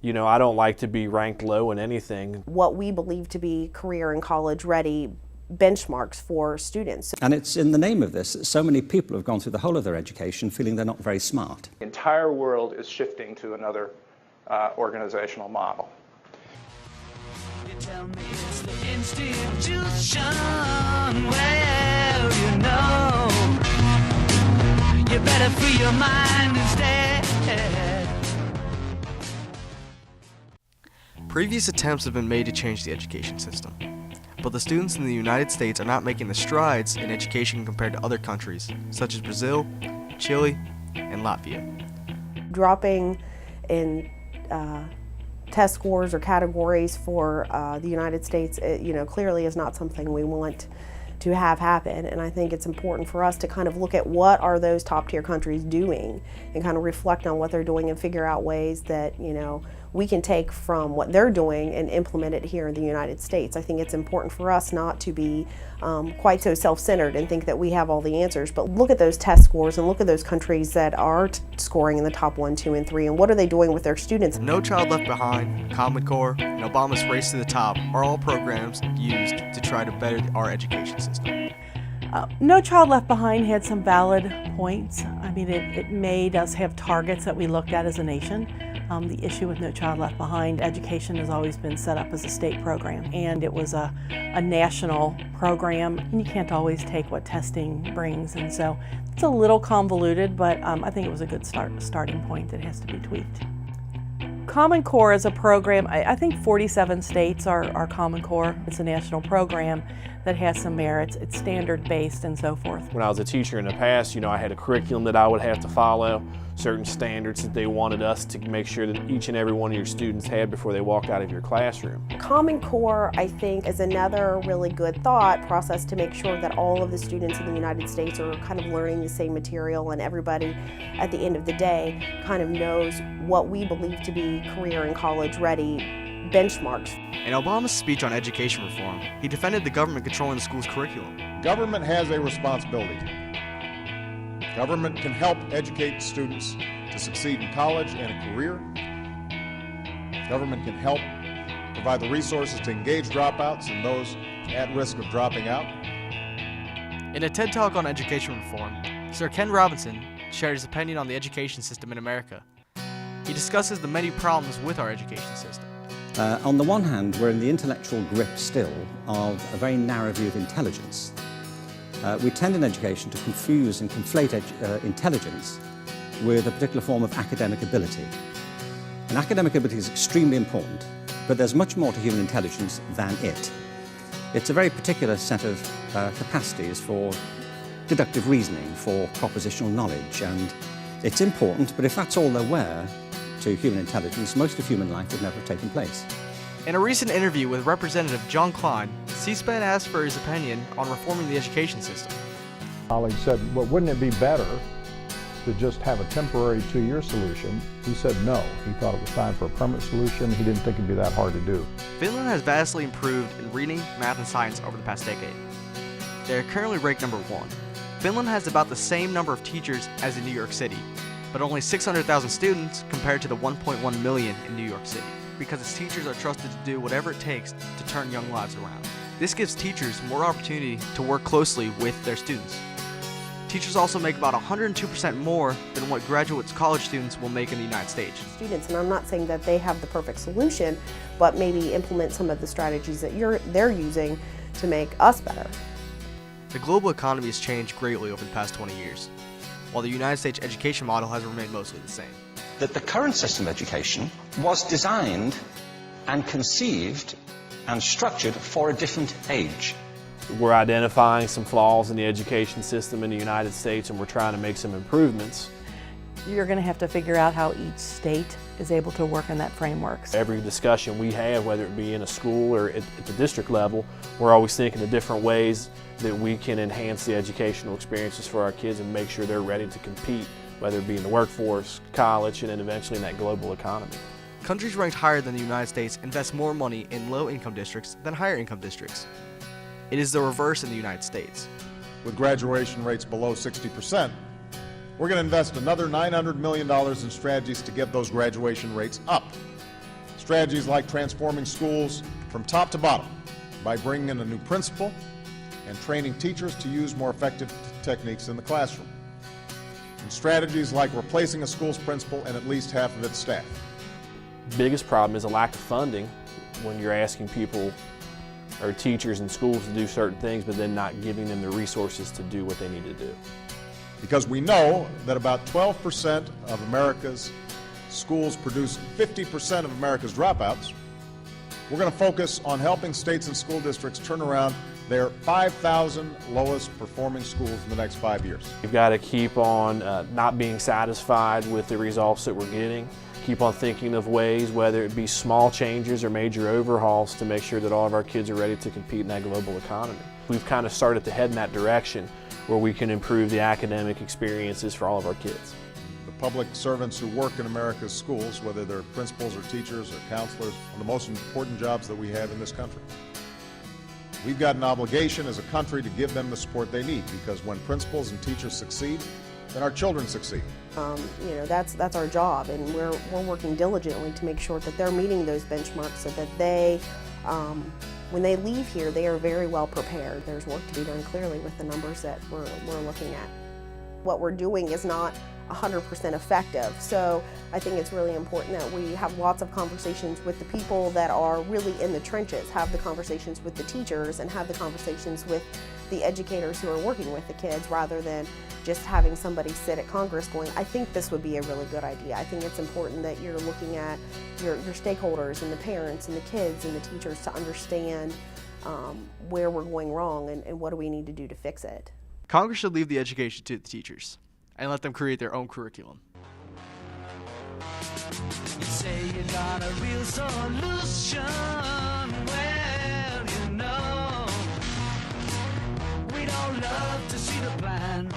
I don't like to be ranked low in anything. What we believe to be career and college ready benchmarks for students. And it's in the name of this that so many people have gone through the whole of their education feeling they're not very smart. The entire world is shifting to another organizational model. You tell me it's the institution where you better free your mind instead. Previous attempts have been made to change the education system, but the students in the United States are not making the strides in education compared to other countries, such as Brazil, Chile, and Latvia. Dropping in test scores or categories for the United States, clearly is not something we want to have happen. And I think it's important for us to kind of look at what are those top tier countries doing and kind of reflect on what they're doing and figure out ways that, we can take from what they're doing and implement it here in the United States. I think it's important for us not to be quite so self-centered and think that we have all the answers, but look at those test scores and look at those countries that are scoring in the top 1, 2, and 3, and what are they doing with their students. No Child Left Behind, Common Core, and Obama's Race to the Top are all programs used to try to better our education system. No Child Left Behind had some valid points. I mean, it made us have targets that we looked at as a nation. The issue with No Child Left Behind, education has always been set up as a state program, and it was a national program, and you can't always take what testing brings, and so it's a little convoluted, but I think it was a good starting point that has to be tweaked. Common Core is a program, I think 47 states are Common Core. It's a national program that has some merits. It's standard-based and so forth. When I was a teacher in the past, I had a curriculum that I would have to follow, certain standards that they wanted us to make sure that each and every one of your students had before they walked out of your classroom. Common Core, I think, is another really good thought process to make sure that all of the students in the United States are kind of learning the same material, and everybody at the end of the day kind of knows what we believe to be career and college ready benchmarks. In Obama's speech on education reform, he defended the government controlling the school's curriculum. Government has a responsibility. Government can help educate students to succeed in college and a career. Government can help provide the resources to engage dropouts and those at risk of dropping out. In a TED Talk on education reform, Sir Ken Robinson shared his opinion on the education system in America. He discusses the many problems with our education system. On the one hand, we're in the intellectual grip still of a very narrow view of intelligence. We tend in education to confuse and conflate intelligence with a particular form of academic ability. And academic ability is extremely important, but there's much more to human intelligence than it. It's a very particular set of capacities for deductive reasoning, for propositional knowledge, and it's important, but if that's all there were to human intelligence, most of human life would never have taken place. In a recent interview with Representative John Klein, C-SPAN asked for his opinion on reforming the education system. Colleague said, well, wouldn't it be better to just have a temporary 2-year solution? He said no. He thought it was time for a permanent solution. He didn't think it'd be that hard to do. Finland has vastly improved in reading, math, and science over the past decade. They are currently ranked number 1. Finland has about the same number of teachers as in New York City, but only 600,000 students compared to the 1.1 million in New York City, because its teachers are trusted to do whatever it takes to turn young lives around. This gives teachers more opportunity to work closely with their students. Teachers also make about 102% more than what graduate college students will make in the United States. Students, and I'm not saying that they have the perfect solution, but maybe implement some of the strategies that they're using to make us better. The global economy has changed greatly over the past 20 years, while the United States education model has remained mostly the same. That the current system of education was designed and conceived and structured for a different age. We're identifying some flaws in the education system in the United States, and we're trying to make some improvements. You're going to have to figure out how each state is able to work in that framework. Every discussion we have, whether it be in a school or at the district level, we're always thinking of different ways that we can enhance the educational experiences for our kids and make sure they're ready to compete, whether it be in the workforce, college, and then eventually in that global economy. Countries ranked higher than the United States invest more money in low-income districts than higher-income districts. It is the reverse in the United States. With graduation rates below 60%, we're going to invest another $900 million in strategies to get those graduation rates up. Strategies like transforming schools from top to bottom by bringing in a new principal and training teachers to use more effective techniques in the classroom. And strategies like replacing a school's principal and at least half of its staff. Biggest problem is a lack of funding when you're asking people or teachers in schools to do certain things but then not giving them the resources to do what they need to do. Because we know that about 12% of America's schools produce 50% of America's dropouts, we're going to focus on helping states and school districts turn around their 5,000 lowest performing schools in the next 5 years. We've got to keep on not being satisfied with the results that we're getting. Keep on thinking of ways, whether it be small changes or major overhauls, to make sure that all of our kids are ready to compete in that global economy. We've kind of started to head in that direction where we can improve the academic experiences for all of our kids. The public servants who work in America's schools, whether they're principals or teachers or counselors, are the most important jobs that we have in this country. We've got an obligation as a country to give them the support they need, because when principals and teachers succeed, then our children succeed. That's our job, and we're working diligently to make sure that they're meeting those benchmarks so that they, when they leave here, they are very well prepared. There's work to be done clearly with the numbers that we're looking at. What we're doing is not 100% effective, so I think it's really important that we have lots of conversations with the people that are really in the trenches, have the conversations with the teachers, and have the conversations with the educators who are working with the kids, rather than just having somebody sit at Congress going, I think this would be a really good idea. I think it's important that you're looking at your stakeholders and the parents and the kids and the teachers to understand where we're going wrong and what do we need to do to fix it. Congress should leave the education to the teachers and let them create their own curriculum. You say you got a real solution. Well, you know, we don't love to see the plan.